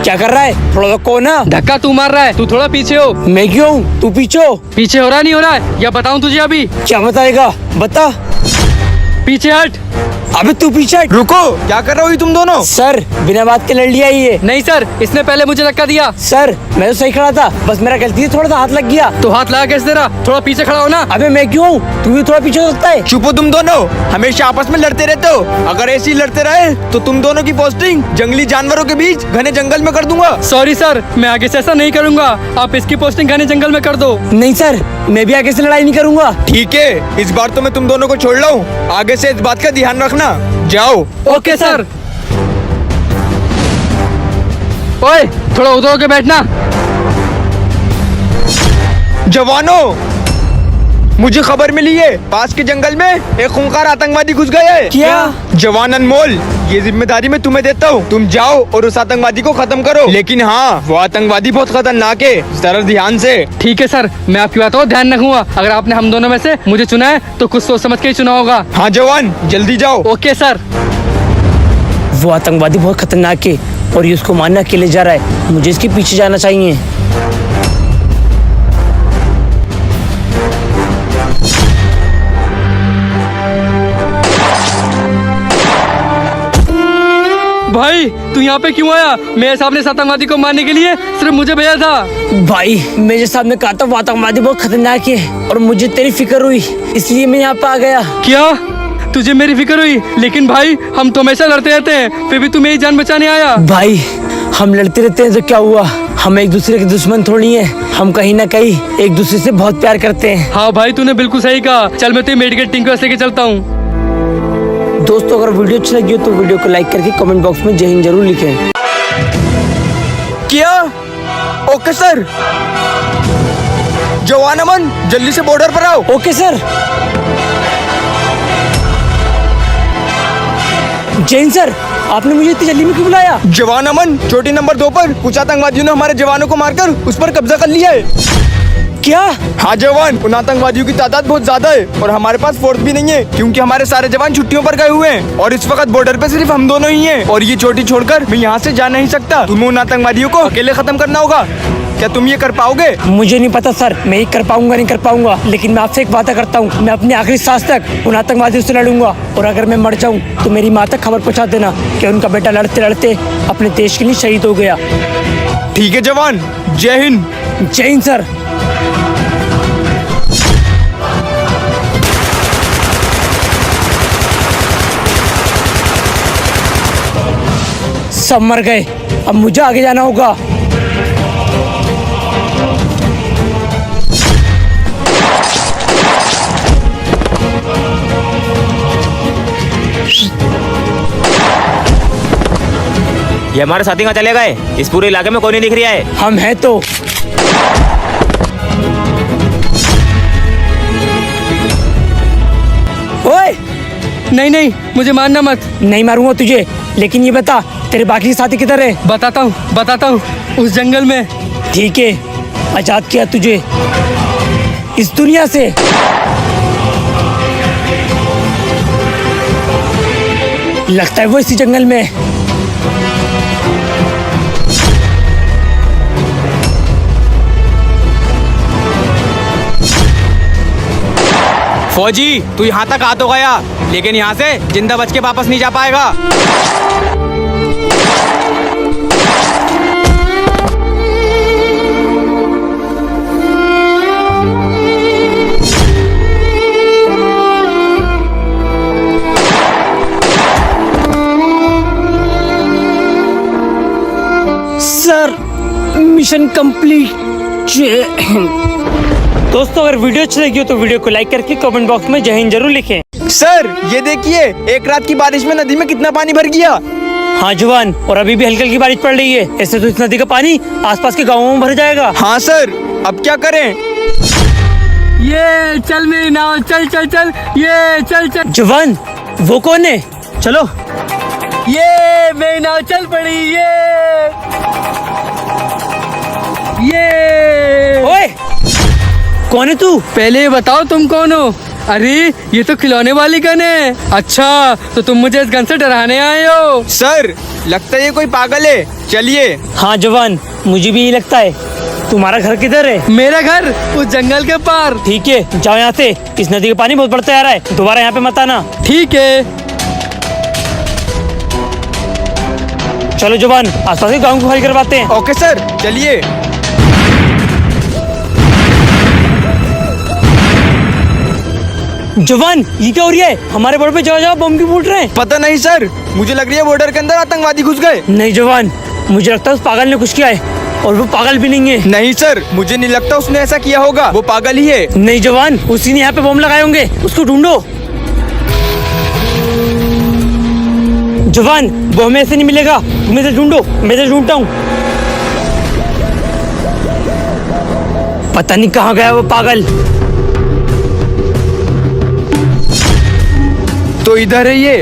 क्या कर रहा है? थोड़ा रुको ना। धक्का तू मार रहा है, तू थोड़ा पीछे हो। मैं क्यों हूँ? तू पीछे हो। पीछे हो रहा नहीं हो रहा है, या बताऊं तुझे अभी? क्या बताएगा? बता। पीछे हट। अबे तू पीछे हट। रुको, क्या कर रहे हो तुम दोनों? सर बिना बात के लड़ लिया ये। नहीं सर, इसने पहले मुझे धक्का दिया। सर मैं तो सही खड़ा था, बस मेरा गलती से थोड़ा सा हाथ लग गया। तो हाथ लगा कैसे तेरा? थोड़ा पीछे खड़ा हो ना। अबे मैं क्यों हूँ? तू भी थोड़ा पीछे हो सकता है। चुप हो तुम दोनों, हमेशा आपस में लड़ते रहते हो। अगर ऐसे ही लड़ते रहे तो तुम दोनों की पोस्टिंग जंगली जानवरों के बीच घने जंगल में कर दूंगा। सॉरी सर, मैं आगे से ऐसा नहीं करूंगा। आप इसकी पोस्टिंग घने जंगल में कर दो। नहीं सर, मैं भी आगे से लड़ाई नहीं करूंगा। ठीक है, इस बार तो मैं तुम दोनों को छोड़ रहा हूँ। आगे से इस बात का ध्यान रखना। जाओ। Okay sir. ओए, थोड़ा उधर होके बैठना। जवानों, मुझे खबर मिली है पास के जंगल में एक खूंखार आतंकवादी घुस गया है। क्या? जवान अनमोल, ये जिम्मेदारी मैं तुम्हें देता हूँ। तुम जाओ और उस आतंकवादी को खत्म करो। लेकिन हाँ, वो आतंकवादी बहुत खतरनाक है, जरा ध्यान से। ठीक है सर, मैं आपकी बातों का ध्यान रखूंगा। अगर आपने हम दोनों में से मुझे चुना है तो कुछ सोच समझ के ही चुना होगा। हाँ जवान, जल्दी जाओ। Okay sir. वो आतंकवादी बहुत खतरनाक है और ये उसको मारने अकेले जा रहा है। मुझे इसके पीछे जाना चाहिए। भाई तू यहाँ पे क्यों आया? मेरे सामने इस आतंकवादी को मारने के लिए सिर्फ मुझे भेजा था। भाई मेरे सामने कहा था वो आतंकवादी बहुत खतरनाक है और मुझे तेरी फिक्र हुई, इसलिए मैं यहाँ पे आ गया। क्या तुझे मेरी फिक्र हुई? लेकिन भाई हम तो हमेशा लड़ते रहते हैं, फिर भी तू मेरी जान बचाने आया। भाई हम लड़ते रहते हैं तो क्या हुआ? हम एक दूसरे के दुश्मन थोड़ी हैं। हम कहीं ना कहीं एक दूसरे से बहुत प्यार करते हैं। हाँ भाई तूने बिल्कुल सही कहा। चल मैं तेरी मेडिकल टीम को लेके चलता हूँ। दोस्तों अगर वीडियो अच्छी लगी हो तो वीडियो को लाइक करके कमेंट बॉक्स में जय हिंद जरूर लिखें। क्या? Okay sir. जवान अमन, जल्दी से बॉर्डर पर आओ। Okay sir. जैन सर, आपने मुझे इतनी जल्दी में क्यों बुलाया? जवान अमन, चोटी नंबर 2 पर कुछ आतंकवादियों ने हमारे जवानों को मारकर उस पर कब्जा कर लिया है। क्या? हाँ जवान, उन आतंकवादियों की तादाद बहुत ज्यादा है और हमारे पास फोर्स भी नहीं है, क्योंकि हमारे सारे जवान छुट्टियों पर गए हुए हैं और इस वक्त बॉर्डर पे सिर्फ हम दोनों ही हैं। और ये चोटी छोड़कर मैं यहाँ से जा नहीं सकता। तुम्हें उन आतंकवादियों को अकेले खत्म करना होगा। क्या तुम ये कर पाओगे? मुझे नहीं पता सर, मैं ये कर पाऊंगा नहीं कर पाऊंगा, लेकिन मैं आपसे एक वादा करता हूँ, मैं अपनी आखिरी सांस तक उन आतंकवादियों से लड़ूंगा। और अगर मैं मर जाऊँ तो मेरी माँ तक खबर पहुँचा देना कि उनका बेटा लड़ते लड़ते अपने देश के लिए शहीद हो गया। ठीक है जवान, जय हिंद। जय हिंद सर। सब मर गए, अब मुझे आगे जाना होगा। ये हमारे साथी कहाँ चले गए? इस पूरे इलाके में कोई नहीं दिख रहा है। हम हैं तो। ओए! नहीं नहीं, मुझे मारना मत। नहीं मारूंगा तुझे, लेकिन ये बता तेरे बाकी साथी किधर है? बताता हूँ, उस जंगल में। ठीक है, आजाद किया तुझे इस दुनिया से। लगता है वो इसी जंगल में। फौजी, तू यहाँ तक आ तो गया, लेकिन यहाँ से जिंदा बच के वापस नहीं जा पाएगा। Sir mission complete. दोस्तों अगर वीडियो अच्छी लगी हो तो वीडियो को लाइक करके कमेंट बॉक्स में जय हिंद जरूर लिखें। सर ये देखिए, एक रात की बारिश में नदी में कितना पानी भर गया। हाँ जवान, और अभी भी हल्की हल्की बारिश पड़ रही है। ऐसे तो इस नदी का पानी आसपास के गाँवों में भर जाएगा। हाँ सर, अब क्या करें? ये चल मेरी नाव, चल चल चल, ये चल चल। जवान वो कौन है? चलो। ये मेरी नाव चल पड़ी। ये ओए कौन है तू? पहले ये बताओ तुम कौन हो? अरे ये तो खिलौने वाली गन है। अच्छा तो तुम मुझे इस गन से डराने आए हो? सर लगता है ये कोई पागल है, चलिए। हाँ जवान, मुझे भी यही लगता है। तुम्हारा घर किधर है? मेरा घर उस जंगल के पार। ठीक है, जाओ यहाँ से। इस नदी का पानी बहुत बढ़ता जा रहा है, दोबारा यहाँ पे मत आना। ठीक है। चलो जवान, आसपास के गाँव को खाली करवाते हैं। ओके सर, चलिए। जवान ये क्या हो रहा है? हमारे बॉर्डर पे जगह बम क्यों फूट रहे हैं? पता नहीं सर, मुझे लग रही है बॉर्डर के अंदर आतंकवादी घुस गए। नहीं जवान, मुझे लगता है उस पागल ने कुछ किया है, और वो पागल भी नहीं है। नहीं सर, मुझे नहीं लगता उसने ऐसा किया होगा, वो पागल ही है। नहीं जवान, उसी ने यहाँ पे बम लगाए होंगे, उसको ढूंढो। जवान वो हमें ऐसे नहीं मिलेगा, तुम इसे ढूंढो, मैं इसे ढूंढता हूँ। पता नहीं कहाँ गया वो पागल। तो इधर है ये।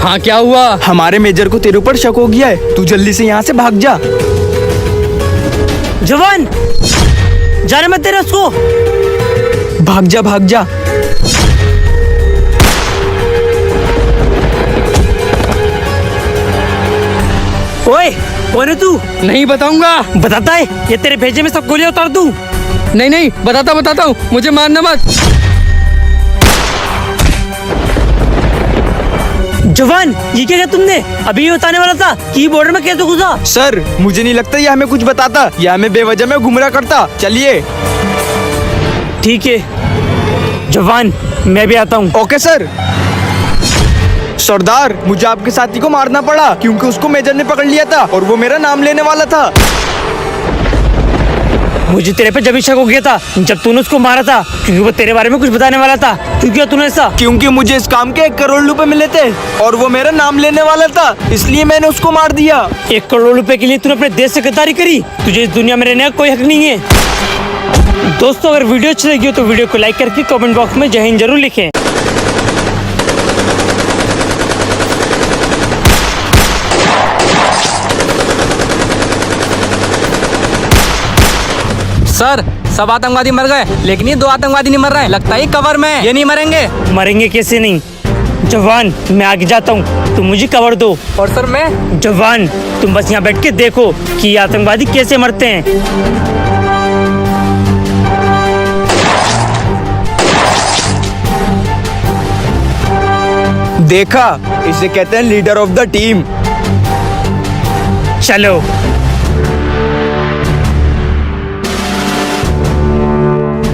हाँ क्या हुआ? हमारे मेजर को तेरे ऊपर शक हो गया है, तू जल्दी से यहाँ से भाग जा। जवान जाने मत तेरे उसको। भाग जा भाग जा। ओए कौन है तू? नहीं बताऊंगा। बताता है, ये तेरे भेजे में सब गोलियां उतार दूं। नहीं नहीं बताता हूँ, मुझे मारना मत। जवान ये क्या किया तुमने? अभी ये बताने वाला था कि बॉर्डर में कैसे घुसा। सर मुझे नहीं लगता ये हमें कुछ बताता, ये हमें बेवजह में गुमराह करता। चलिए। ठीक है जवान, मैं भी आता हूँ। Okay sir. सरदार मुझे आपके साथी को मारना पड़ा क्योंकि उसको मेजर ने पकड़ लिया था और वो मेरा नाम लेने वाला था। मुझे तेरे पे जब भी शक हो गया था जब तूने उसको मारा था, क्योंकि वो तेरे बारे में कुछ बताने वाला था। क्यों किया तूने ऐसा? क्योंकि मुझे इस काम के 1 करोड़ रुपए मिले थे और वो मेरा नाम लेने वाला था, इसलिए मैंने उसको मार दिया। 1 करोड़ रुपए के लिए तूने अपने देश से गद्दारी करी? तुझे इस दुनिया में रहने का कोई हक नहीं है। दोस्तों अगर वीडियो अच्छी लगी हो तो वीडियो को लाइक करके कमेंट बॉक्स में जय हिंद जरूर लिखें। सर सब आतंकवादी मर गए, लेकिन ये 2 आतंकवादी नहीं मर रहे हैं। लगता है ये कवर में है, ये नहीं मरेंगे। मरेंगे कैसे नहीं? जवान मैं आगे जाता हूँ, तुम मुझे कवर दो। और सर मैं? जवान तुम बस यहाँ बैठ के देखो कि ये आतंकवादी कैसे मरते हैं। देखा, इसे कहते हैं लीडर ऑफ द टीम। चलो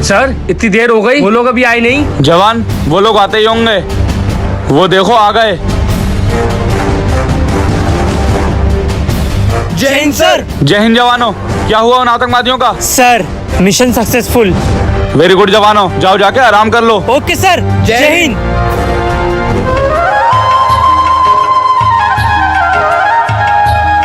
सर इतनी देर हो गई, वो लोग अभी आए नहीं। जवान वो लोग आते ही होंगे, वो देखो आ गए। जय हिंद सर। जय हिंद जवानों, क्या हुआ उन आतंकवादियों का? Sir mission successful. Very good जवानों, जाओ जाके आराम कर लो। ओके सर, जय हिंद।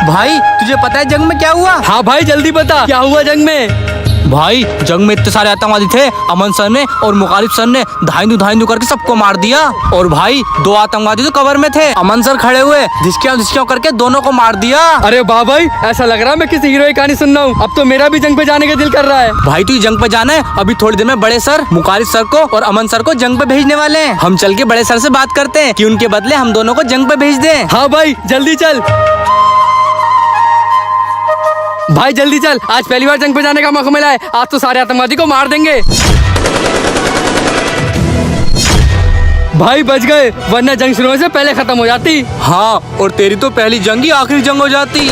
भाई तुझे पता है जंग में क्या हुआ? हाँ भाई जल्दी बता, क्या हुआ जंग में? भाई जंग में इतने सारे आतंकवादी थे, अमन सर ने और मुखालिफ सर ने धाइंदू करके सबको मार दिया। और भाई 2 आतंकवादी तो कवर में थे, अमन सर खड़े हुए धिसकियां करके दोनों को मार दिया। अरे वाह भाई, ऐसा लग रहा है मैं किसी हीरो की कहानी सुन रहा हूँ। अब तो मेरा भी जंग पे जाने का दिल कर रहा है। भाई तू जंग पे जाना है, अभी थोड़ी देर में बड़े सर मुखालिफ सर को और अमन सर को जंग पे भेजने वाले हैं। हम चल के बड़े सर से बात करते हैं कि उनके बदले हम दोनों को जंग पे भेज दें। हाँ भाई जल्दी चल। भाई जल्दी चल, आज पहली बार जंग पे जाने का मौका मिला है, आज तो सारे आतंकवादी को मार देंगे। भाई बच गए, वरना जंग शुरू होने से पहले खत्म हो जाती। हाँ, और तेरी तो पहली जंग ही आखिरी जंग हो जाती।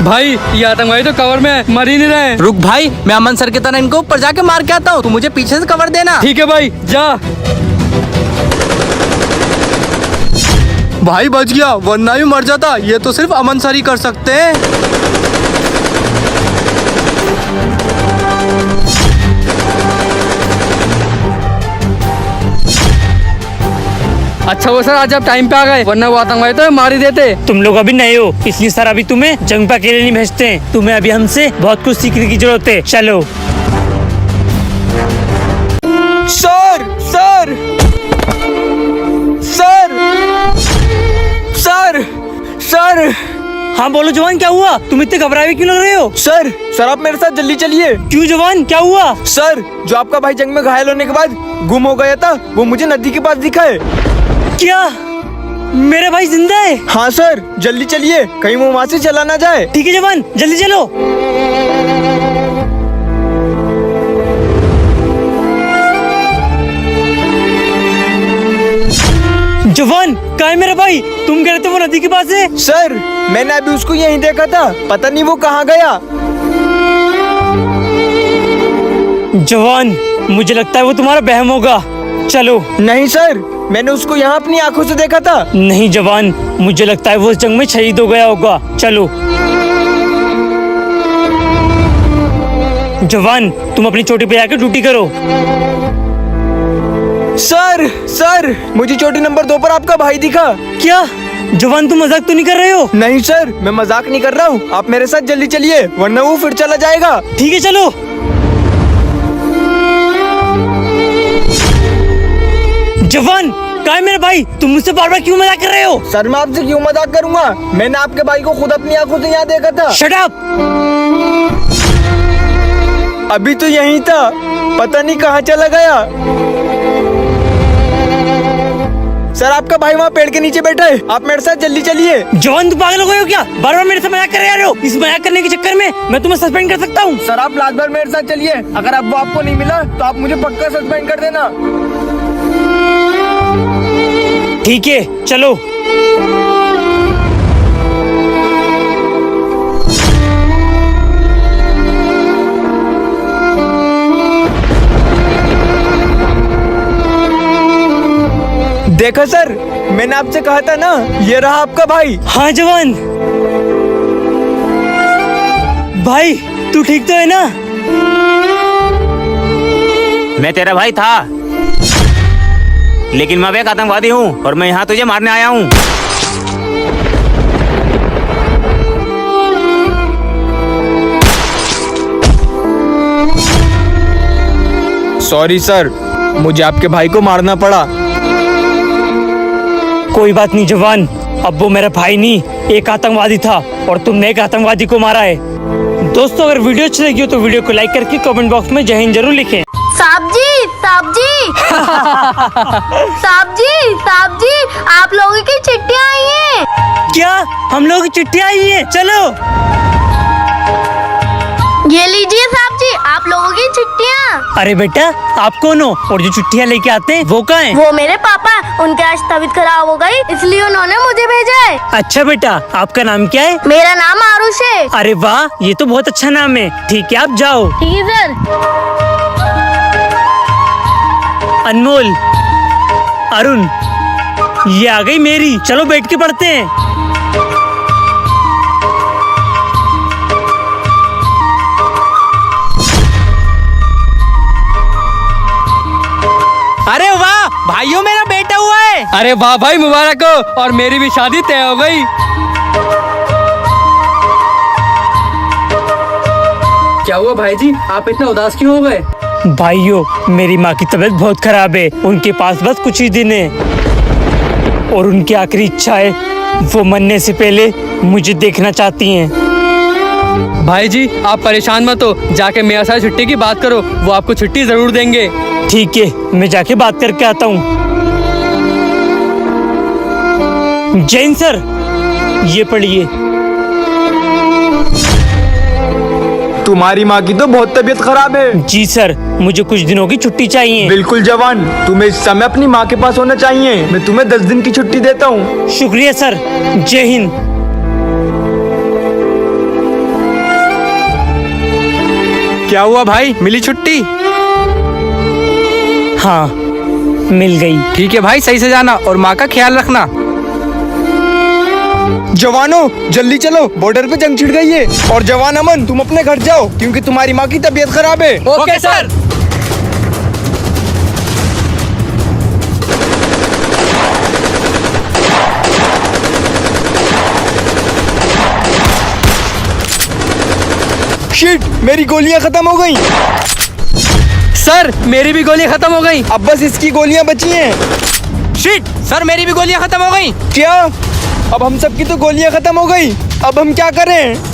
भाई ये आतंकवादी तो कवर में मर ही नहीं रहे। रुक भाई, मैं अमन सर की तरह इनको ऊपर जाके मार के आता हूँ, तू मुझे पीछे से कवर देना। ठीक है भाई जा। भाई बच गया, वरना भी मर जाता। ये तो सिर्फ अमन सर ही कर सकते हैं। अच्छा वो सर आज आप टाइम पे आ गए, वरना वो आतंकवादी तो मार ही देते। तुम लोग अभी नए हो, इसलिए सर अभी तुम्हें जंग पे अकेले नहीं भेजते हैं। तुम्हें अभी हमसे बहुत कुछ सीखने की जरूरत है। चलो। Sir sir sir sir sir हाँ बोलो जवान, क्या हुआ? तुम इतने घबराए हुए क्यों लग रहे हो? सर आप मेरे साथ जल्दी चलिए। क्यों जवान, क्या हुआ? सर, जो आपका भाई जंग में घायल होने के बाद गुम हो गया था, वो मुझे नदी के पास दिखा है। क्या मेरा भाई जिंदा है? हाँ सर, जल्दी चलिए, कहीं वो वहाँ से चला ना जाए। ठीक है जवान, जल्दी चलो। जवान, कहाँ है मेरा भाई? तुम कह रहे थे वो नदी के पास है। सर, मैंने अभी उसको यहीं देखा था, पता नहीं वो कहाँ गया। जवान, मुझे लगता है वो तुम्हारा बहम होगा। चलो। नहीं सर, मैंने उसको यहाँ अपनी आंखों से देखा था। नहीं जवान, मुझे लगता है वो इस जंग में शहीद हो गया होगा। चलो। जवान, तुम अपनी चोटी पे जाकर ड्यूटी करो। सर, मुझे चोटी नंबर 2 पर आपका भाई दिखा। क्या जवान, तुम मजाक तो नहीं कर रहे हो? नहीं सर, मैं मजाक नहीं कर रहा हूँ। आप मेरे साथ जल्दी चलिए, वरना वो फिर चला जाएगा। ठीक है चलो। जवान, कहाँ है मेरा भाई? तुम मुझसे बार बार क्यों मजाक कर रहे हो? सर, मैं आपसे क्यों मजाक करूंगा? मैंने आपके भाई को खुद अपनी आंखों से यहाँ देखा था। Shut up! अभी तो यहीं था, पता नहीं कहाँ चला गया। सर, आपका भाई वहाँ पेड़ के नीचे बैठा है, आप मेरे साथ जल्दी चलिए। जवान, तुम पागल हो गए हो क्या? बार बार मेरे से मजाक कर रहे हो। इस मजाक करने के चक्कर में मैं तुम्हें सस्पेंड कर सकता हूँ। सर, आप रात भर मेरे साथ चलिए, अगर अब वो आपको नहीं मिला तो आप मुझे पक्का सस्पेंड कर देना। ठीक है चलो। देखा सर, मैंने आपसे कहा था ना, ये रहा आपका भाई। हाँ जवान। भाई तू ठीक तो है ना? मैं तेरा भाई था, लेकिन मैं एक आतंकवादी हूँ और मैं यहाँ तुझे मारने आया हूँ। सॉरी सर, मुझे आपके भाई को मारना पड़ा। कोई बात नहीं जवान, अब वो मेरा भाई नहीं, एक आतंकवादी था और तुमने एक आतंकवादी को मारा है। दोस्तों, अगर वीडियो अच्छी लगी हो तो वीडियो को लाइक करके कमेंट बॉक्स में जय हिंद जरूर लिखें। साहब जी साहब जी, आप लोगों की चिट्ठियाँ आई हैं। क्या हम लोगों की चिट्ठी आई है? चलो। ये लीजिए साहब जी, आप लोगों की चिट्ठियाँ। अरे बेटा, आप कौन हो और जो चिट्ठियाँ लेके आते हैं वो कहाँ हैं? वो मेरे पापा, उनकी आज तबीयत खराब हो गई, इसलिए उन्होंने मुझे भेजा है। अच्छा बेटा, आपका नाम क्या है? मेरा नाम आरुष है। अरे वाह, ये तो बहुत अच्छा नाम है। ठीक है, आप जाओ। ठीक है सर। अनमोल, अरुण, ये आ गई मेरी। चलो बैठ के पढ़ते हैं। अरे वाह भाइयों, मेरा बेटा हुआ है। अरे वाह भाई, मुबारक हो। और मेरी भी शादी तय हो गई। क्या हुआ भाई जी, आप इतना उदास क्यों हो गए? भाइयों, मेरी माँ की तबीयत बहुत खराब है। उनके पास बस कुछ ही दिन है और उनकी आखिरी इच्छा है, वो मरने से पहले मुझे देखना चाहती हैं। भाई जी, आप परेशान मत हो, जाके मेरे साथ छुट्टी की बात करो, वो आपको छुट्टी जरूर देंगे। ठीक है, मैं जाके बात करके आता हूँ। जैन सर, ये पढ़िए। तुम्हारी माँ की तो बहुत तबीयत खराब है। जी सर, मुझे कुछ दिनों की छुट्टी चाहिए। बिल्कुल जवान, तुम्हें इस समय अपनी माँ के पास होना चाहिए। मैं तुम्हें 10 दिन की छुट्टी देता हूँ। शुक्रिया सर, जय हिंद। क्या हुआ भाई, मिली छुट्टी? हाँ, मिल गई। ठीक है भाई, सही से जाना और माँ का ख्याल रखना। जवानों, जल्दी चलो, बॉर्डर पे जंग छिड़ गई है। और जवान अमन, तुम अपने घर जाओ, क्योंकि तुम्हारी माँ की तबीयत खराब है। Okay sir. शिट, मेरी गोलियां खत्म हो गई। सर, मेरी भी गोली खत्म हो गई। अब बस इसकी गोलियां बची हैं। शिट, सर मेरी भी गोलियां खत्म हो गई। क्या? अब हम सबकी तो गोलियां खत्म हो गई। अब हम क्या करें?